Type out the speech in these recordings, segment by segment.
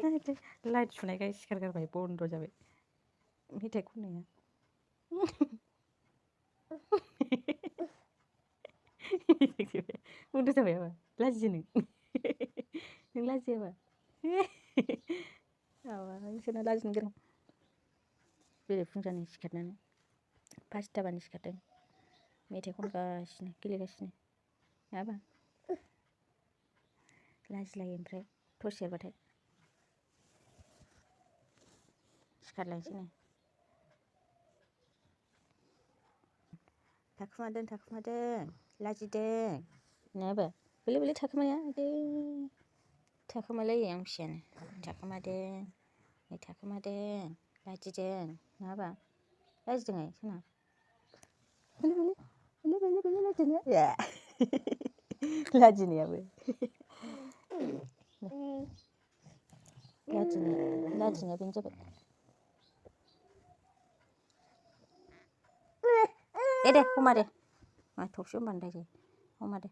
Light सुनायखाय सिखारगारबाय बन्द' जाबाय मेथाइ खननाया बन्द' जाबाय हाबा लाजियो नों लाजियो हाबा हाबा नोंसोरना लाजिनो गोरों बेरे फुंजानि सिखारनानै 5:00 सिखारदों मेथाइ खनगासिनो गेलेगासिनो हाबा लाजिलायो ओमफ्राय थस एरबाथाय सिखारलायसैनो थाखुमादों लाजिदों नङाबा बोलो बोलो थाखुमाया थाखुमालायो आं फिसायानो थाखुमादों लाजिदों नङाबा लाजिदों सोना बोलो लाजिनाया लाजिनायाबो लाजिनाया बेनो जाबाय दे हमा दे मा थबसे होनबानो दाय हमा दे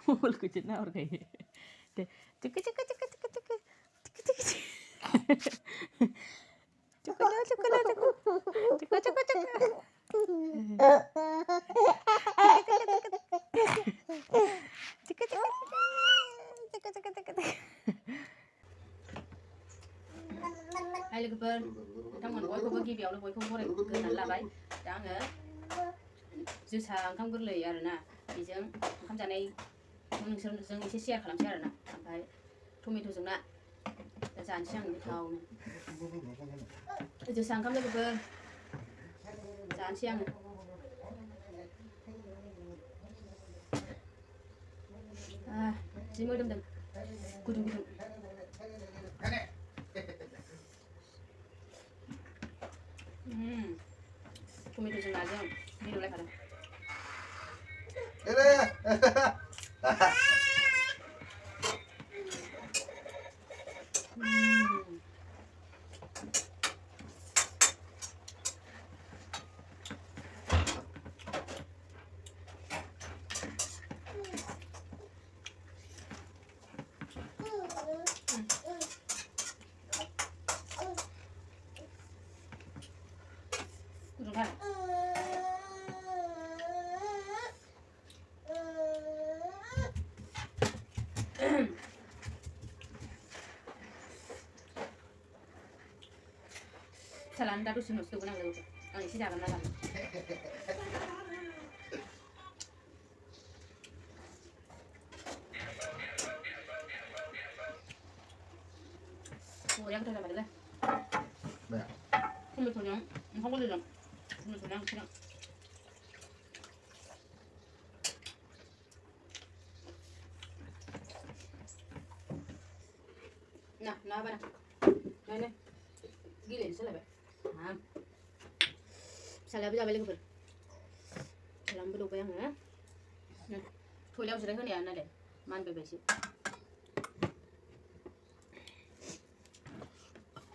मबाइलखौ जों नाहरखायो दे टिक हाय लोगोफोर नोंथांमोन बयखौबो गिबियावनो बयखौबो बरायग्रोनानै लाबाय दा आङो जोसा ओंखाम गोरलै आरोना बेजों ओंखाम जानाय नोंसोरजों एसे शेयार खालामसै आरोना ओमफ्राय टमेट'जों ना दा जानोसै आं गोथावनो जोसा ओंखाम लोगोफोर जानोसै आङो जि मोदोमदों गुदुं टमेट'जों नाजों मिलौलायखादों गुदुंथार फिसालानो दा दसे उनावसो दौगोन आं लोगोफोर आं एसे जागोन ना जागोन बरिया गोथाव जामारदोंलै टमेट'जों ओंखाम गोरलैजों टमेट'जों ओंख्रिजों ना बाना नायनो गेलेनोसो जालायबाय फिसालायाबो जाबाय लोगोफोर फिसालानोबो दौबाय आङो टयलेटआव जिराय होनाया नालाय मानबायबायसो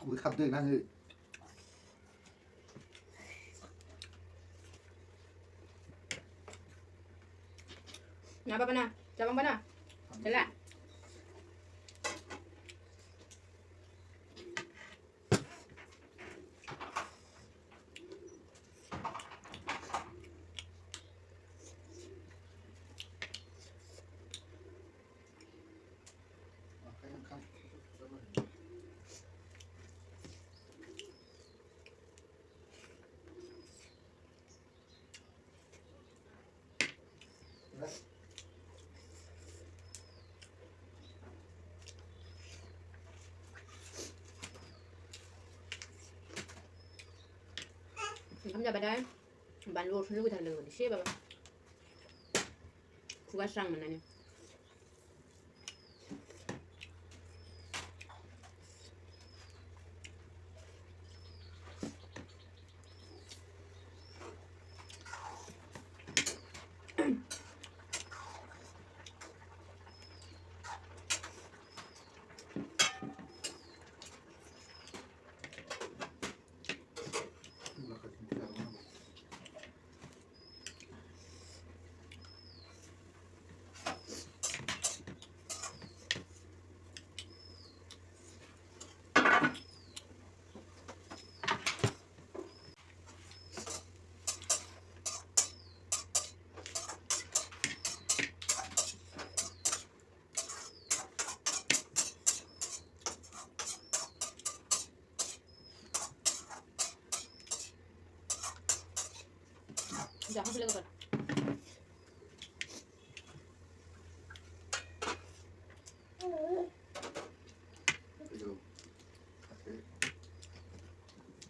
Ui khắp đời năng ngự Nào ba na, chào bông ba na. Thế là Không bà đây bạn luộc nước thật lửa để xếp vào khu gà xăng này जाखांसै लोगोफोर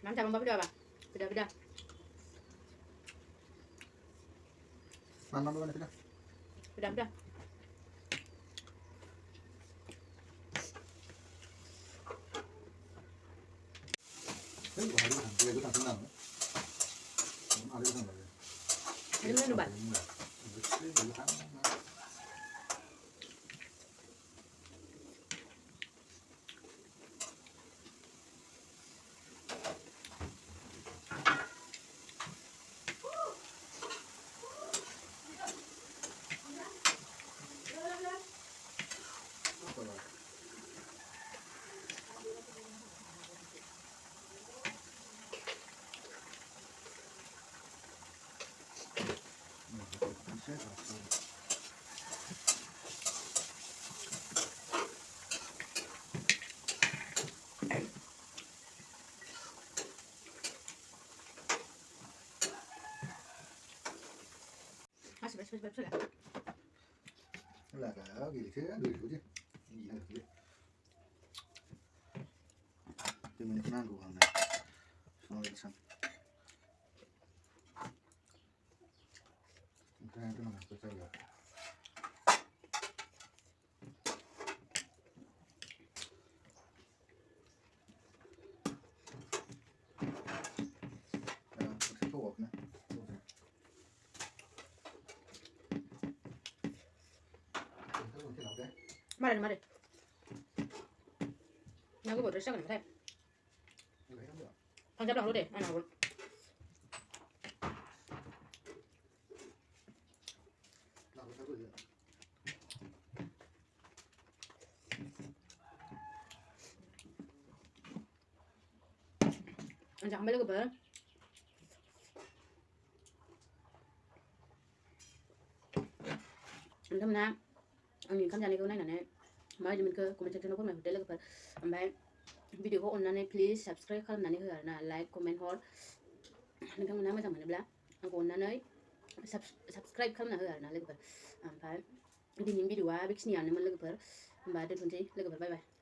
Mantap Bang Bida Bang. Bida. Mana mana kita? Bida. Ini bukan hari kan? Dia bukan senang. Hari bukan lagi. Ini mana Bang? Sudah. Là cả gì thế đuổi chứ gì là thế thì mình ăn của hàng này xong rồi xong ra cái này tôi chơi rồi tôi sẽ thu nữa Mari. Nah, gue buat resep kan, Teh. Panjang dulu deh, anak gue. Anjak kembali ke bar. Teman-teman, angin kan jadi kau nanya nih. Mari mình ke comment section của mình để lại cái video của anh này please subscribe kalau nani hứa na like comment hor nên kamu nama sama nabla aku nani subscribe kalau nani hứa na lagi phải đi những video à biết ni anh mình lagi phải ada kunci lagi bye bye